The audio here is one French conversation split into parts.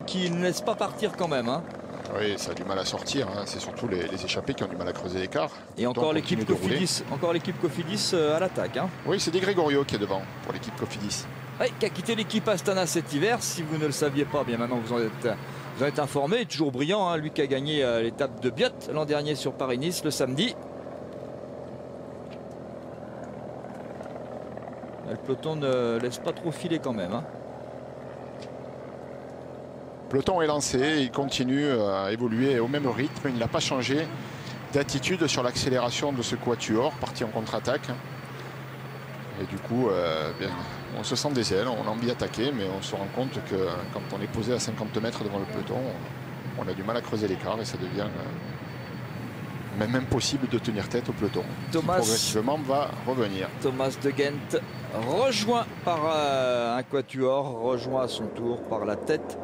qui ne laisse pas partir quand même. Hein. Oui, ça a du mal à sortir. Hein. C'est surtout les échappés qui ont du mal à creuser l'écart. Et encore l'équipe Cofidis, à l'attaque. Hein. Oui, c'est Di Gregorio qui est devant pour l'équipe Cofidis. Oui, qui a quitté l'équipe Astana cet hiver. Si vous ne le saviez pas, bien maintenant vous en êtes informé. Il est toujours brillant, hein. Lui qui a gagné l'étape de Biot l'an dernier sur Paris-Nice le samedi. Le peloton ne laisse pas trop filer quand même. Hein. Le peloton est lancé, il continue à évoluer au même rythme. Il n'a pas changé d'attitude sur l'accélération de ce quatuor, parti en contre-attaque. Et du coup, bien, on se sent des ailes, on a envie d'attaquer, mais on se rend compte que quand on est posé à 50 mètres devant le peloton, on a du mal à creuser l'écart et ça devient même impossible de tenir tête au peloton. Thomas, qui progressivement va revenir. Thomas de Gent, rejoint par un quatuor, rejoint à son tour par la tête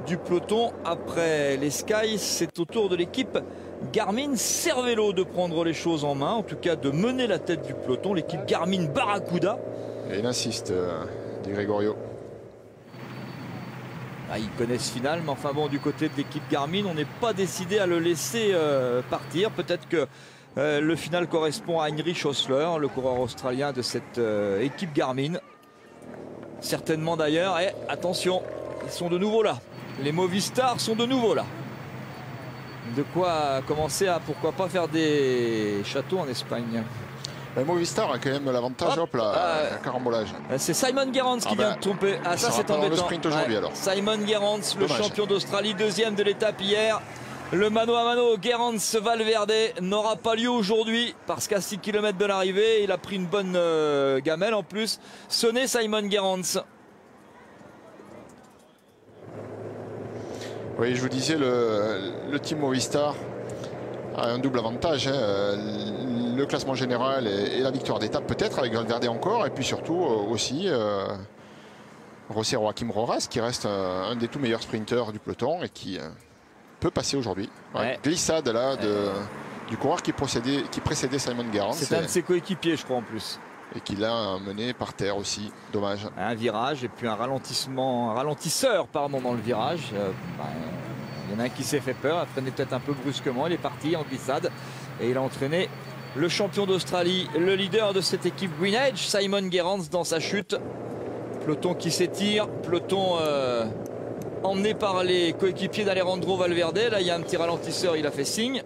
du peloton. Après les Sky, c'est au tour de l'équipe Garmin Cervélo de prendre les choses en main, en tout cas de mener la tête du peloton, l'équipe Garmin Barracuda. Et il insiste, Di Gregorio. Ah, ils connaissent final, mais enfin bon, du côté de l'équipe Garmin, on n'est pas décidé à le laisser partir. Peut-être que le final correspond à Heinrich Osler, le coureur australien de cette équipe Garmin. Certainement d'ailleurs, et attention, ils sont de nouveau là. Les Movistar sont de nouveau là. De quoi commencer à, pourquoi pas, faire des châteaux en Espagne. Movistar a quand même l'avantage, hop là, carambolage. C'est Simon Gerrans qui vient de tromper. Ah, ça c'est embêtant. Le sprint aujourd'hui, alors. Simon Gerrans, le champion d'Australie, deuxième de l'étape hier. Le mano à mano Gerrans-Valverde n'aura pas lieu aujourd'hui parce qu'à 6 km de l'arrivée, il a pris une bonne gamelle en plus. Sonné Simon Gerrans. Oui, je vous disais, le team Movistar a un double avantage. Hein. Le classement général et la victoire d'étape peut-être avec Valverde encore. Et puis surtout aussi José Joaquim Rojas qui reste un des tout meilleurs sprinteurs du peloton et qui peut passer aujourd'hui. Ouais. Glissade là du coureur qui précédait Simon Gerrans. C'est un de ses coéquipiers, je crois, en plus. Et qui l'a mené par terre aussi. Dommage. Un virage et puis un ralentisseur pardon, dans le virage. Il y en a un qui s'est fait peur, a freiné peut-être un peu brusquement. Il est parti en glissade et il a entraîné le champion d'Australie, le leader de cette équipe Green Edge, Simon Gerrans, dans sa chute. Peloton qui s'étire, peloton emmené par les coéquipiers d'Alejandro Valverde. Là, il y a un petit ralentisseur, il a fait signe.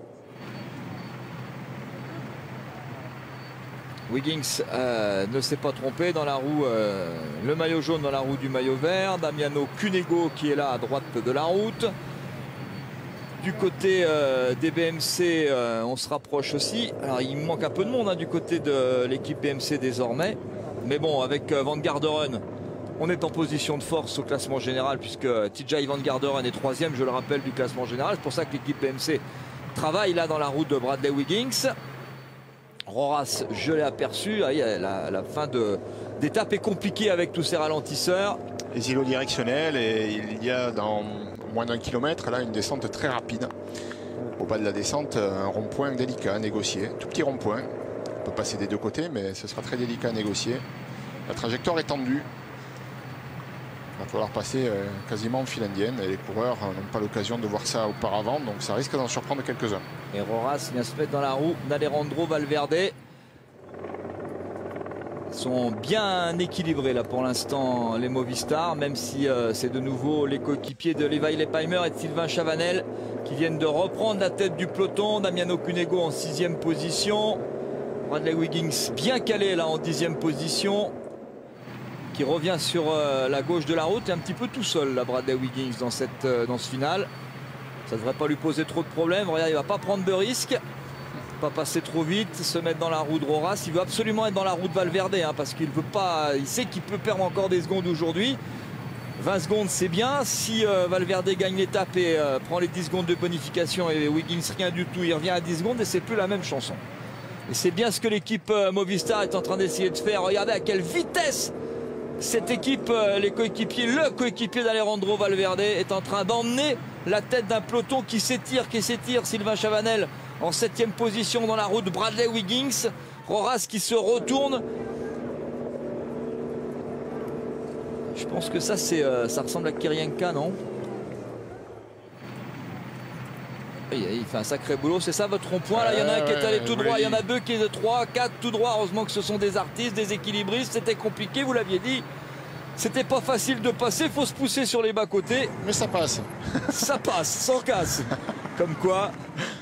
Wiggins ne s'est pas trompé dans la roue, le maillot jaune dans la roue du maillot vert. Damiano Cunego qui est là à droite de la route. Du côté des BMC, on se rapproche aussi. Alors il manque un peu de monde hein, du côté de l'équipe BMC désormais. Mais bon, avec Van Garderen, on est en position de force au classement général puisque TJ Van Garderen est troisième, je le rappelle, du classement général. C'est pour ça que l'équipe BMC travaille là dans la route de Bradley Wiggins. Roras, je l'ai aperçu. Ah, la fin d'étape est compliquée avec tous ces ralentisseurs. Les îlots directionnels et il y a dans moins d'un kilomètre là une descente très rapide. Au bas de la descente, un rond-point délicat à négocier. Tout petit rond-point. On peut passer des deux côtés, mais ce sera très délicat à négocier. La trajectoire est tendue. Il va falloir passer quasiment en file indienne et les coureurs n'ont pas l'occasion de voir ça auparavant, donc ça risque d'en surprendre quelques-uns. Et Roras vient se mettre dans la roue d'Alejandro Valverde. Ils sont bien équilibrés là pour l'instant les Movistar, même si c'est de nouveau les coéquipiers de Levi Leipheimer et de Sylvain Chavanel qui viennent de reprendre la tête du peloton. Damiano Cunego en 6e position. Bradley Wiggins bien calé là en 10e position. Qui revient sur la gauche de la route et un petit peu tout seul là, Bradley Wiggins dans ce final. Ça ne devrait pas lui poser trop de problèmes. Regarde, il ne va pas prendre de risques, pas passer trop vite, se mettre dans la roue de Roras. Il veut absolument être dans la roue de Valverde hein, parce qu'il veut pas, il sait qu'il peut perdre encore des secondes aujourd'hui. 20 secondes c'est bien. Si Valverde gagne l'étape et prend les 10 secondes de bonification et Wiggins rien du tout, il revient à 10 secondes et c'est plus la même chanson. Et c'est bien ce que l'équipe Movistar est en train d'essayer de faire. Regardez à quelle vitesse cette équipe, le coéquipier d'Alejandro Valverde est en train d'emmener la tête d'un peloton qui s'étire. Sylvain Chavanel en 7e position dans la route de Bradley Wiggins. Roras qui se retourne. Je pense que ça ressemble à Kirienka, non? Il fait un sacré boulot, c'est ça votre rond-point là. Il y en a un qui est allé tout droit, il y en a deux qui est de 3, 4 tout droit. Heureusement que ce sont des artistes, des équilibristes. C'était compliqué, vous l'aviez dit. C'était pas facile de passer, il faut se pousser sur les bas-côtés. Mais ça passe. Ça passe, sans casse. Comme quoi,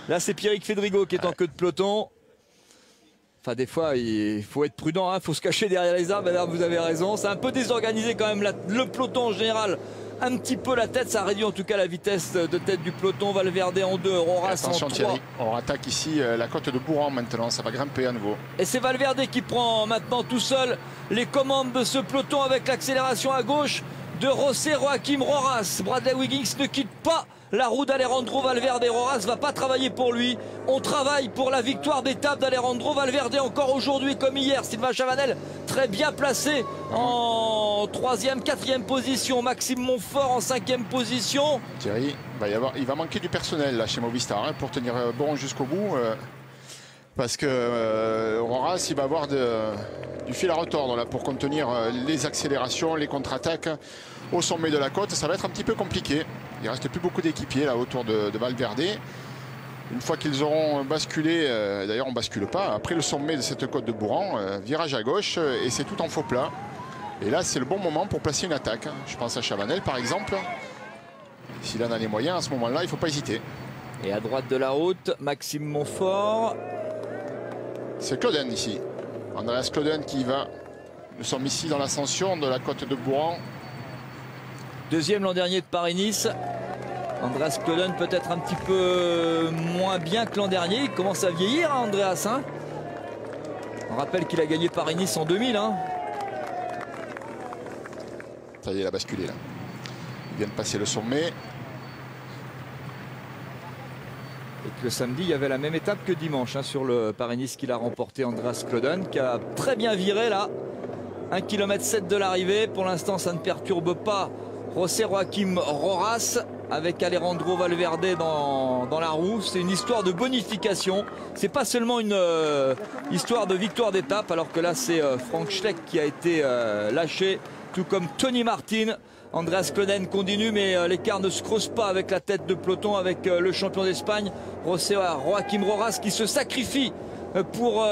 là c'est Pierrick Fédrigo qui est en queue de peloton. Enfin, des fois, il faut être prudent, il faut se cacher derrière les arbres. Là, vous avez raison. C'est un peu désorganisé quand même le peloton en général. Un petit peu la tête, ça réduit en tout cas la vitesse de tête du peloton. Valverde en 2, Roras en 3. Thierry, on attaque ici la côte de Bourran maintenant, ça va grimper à nouveau. Et c'est Valverde qui prend maintenant tout seul les commandes de ce peloton avec l'accélération à gauche de José Joaquim Roras. Bradley Wiggins ne quitte pas la roue d'Alejandro Valverde. Roras ne va pas travailler pour lui. On travaille pour la victoire d'étape d'Alejandro Valverde encore aujourd'hui comme hier. Sylvain Chavanel très bien placé en 3e, 4e position. Maxime Montfort en 5e position. Thierry, il va manquer du personnel là chez Movistar pour tenir bon jusqu'au bout. Parce que Roras, il va avoir du fil à retordre là, pour contenir les accélérations, les contre-attaques au sommet de la côte. Ça va être un petit peu compliqué. Il ne reste plus beaucoup d'équipiers là autour de Valverde. Une fois qu'ils auront basculé, d'ailleurs on ne bascule pas, après le sommet de cette côte de Bourran, virage à gauche et c'est tout en faux plat. Et là c'est le bon moment pour placer une attaque. Je pense à Chavanel par exemple. S'il en a les moyens à ce moment-là, il ne faut pas hésiter. Et à droite de la route, Maxime Montfort. C'est Clauden ici. Andreas Clauden qui va. Nous sommes ici dans l'ascension de la côte de Bourran. Deuxième l'an dernier de Paris-Nice. Andreas Clauden peut-être un petit peu moins bien que l'an dernier. Il commence à vieillir, hein, Andreas. Hein, on rappelle qu'il a gagné Paris-Nice en 2000. Hein. Ça y est, il a basculé là. Il vient de passer le sommet. Et que le samedi, il y avait la même étape que dimanche hein, sur le Paris-Nice qu'il a remporté Andreas Clauden, qui a très bien viré là. 1,7 km de l'arrivée. Pour l'instant, ça ne perturbe pas José Joaquim Roras avec Alejandro Valverde dans la roue. C'est une histoire de bonification. C'est pas seulement une histoire de victoire d'étape, alors que là, c'est Frank Schleck qui a été lâché, tout comme Tony Martin. Andreas Clauden continue, mais l'écart ne se creuse pas avec la tête de peloton, avec le champion d'Espagne, José Joaquim Roras, qui se sacrifie pour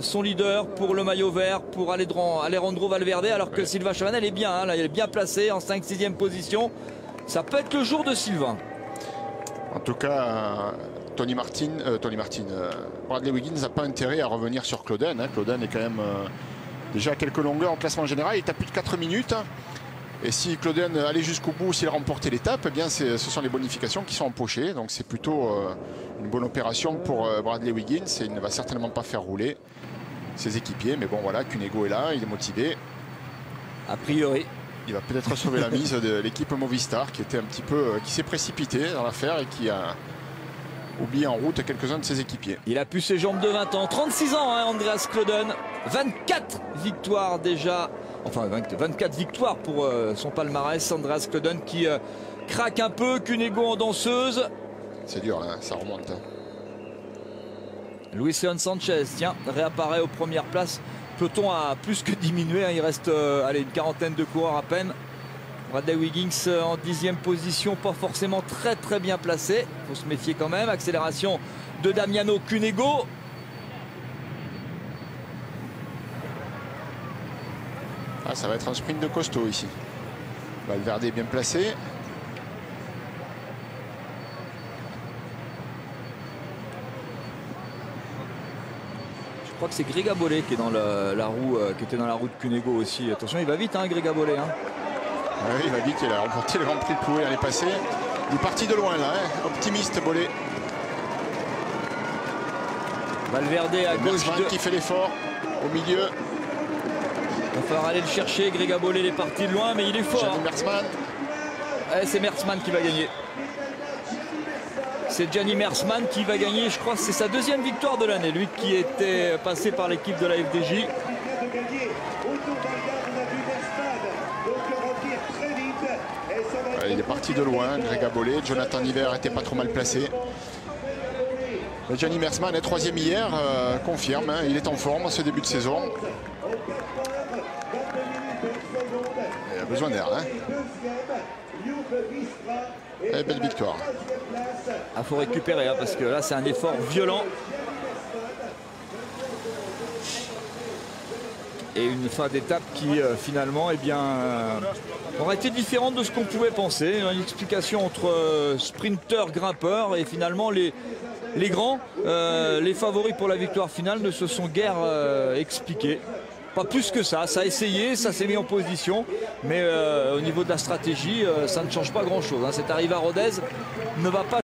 son leader, pour le maillot vert, pour Alejandro Valverde, alors que Sylvain Chavanel est bien, hein, là, il est bien placé en 5-6e position. Ça peut être le jour de Sylvain. En tout cas, Bradley Wiggins n'a pas intérêt à revenir sur Clauden. Hein. Clauden est quand même déjà à quelques longueurs en classement général. Il est à plus de 4 minutes. Et si Clauden allait jusqu'au bout, s'il remportait l'étape, eh bien ce sont les bonifications qui sont empochées. Donc c'est plutôt une bonne opération pour Bradley Wiggins. Et il ne va certainement pas faire rouler ses équipiers. Mais bon voilà, Cunego est là, il est motivé. A priori. Il va peut-être sauver la mise de l'équipe Movistar qui était un petit peu, qui s'est précipité dans l'affaire et qui a oublié en route quelques-uns de ses équipiers. Il a pu ses jambes de 20 ans, 36 ans, hein, Andreas Clauden. 24 victoires déjà. Enfin, 24 victoires pour son palmarès. Andreas Clauden qui craque un peu. Cunego en danseuse. C'est dur, hein, ça remonte. Luis Leon Sanchez, tiens, réapparaît aux premières places. Peloton a plus que diminué. Hein. Il reste allez, une quarantaine de coureurs à peine. Bradley Wiggins en 10e position, pas forcément très bien placé. Il faut se méfier quand même. Accélération de Damiano Cunego. Ah, ça va être un sprint de costaud ici. Valverde est bien placé. Je crois que c'est Grigabolé qui est dans la roue, qui était dans la roue de Cunego aussi. Attention, il va vite, hein, Grigabolé. Hein. Oui, il va vite, il a remporté le Grand Prix de Plouay l'année passée. Il est parti de loin là, hein. Optimiste Bolé. Valverde à gauche qui fait l'effort au milieu. Il va falloir aller le chercher. Grigabolé est parti de loin, mais il est fort. Gianni Mersman. C'est Mersman qui va gagner. C'est Gianni Mersman qui va gagner, je crois que c'est sa 2e victoire de l'année. Lui qui était passé par l'équipe de la FDJ. Il est parti de loin, Grigabolé. Jonathan Hiver n'était pas trop mal placé. Gianni Mersman est 3e hier, confirme, hein, il est en forme en ce début de saison. Il a besoin d'air. Hein. Et belle victoire. Il faut récupérer, hein, parce que là c'est un effort violent. Et une fin d'étape qui finalement aurait été différente de ce qu'on pouvait penser. Une explication entre sprinteurs, grimpeurs et finalement les grands, les favoris pour la victoire finale ne se sont guère expliqués. Pas plus que ça a essayé, ça s'est mis en position, mais au niveau de la stratégie, ça ne change pas grand chose. Hein. Cette arrivée à Rodez ne va pas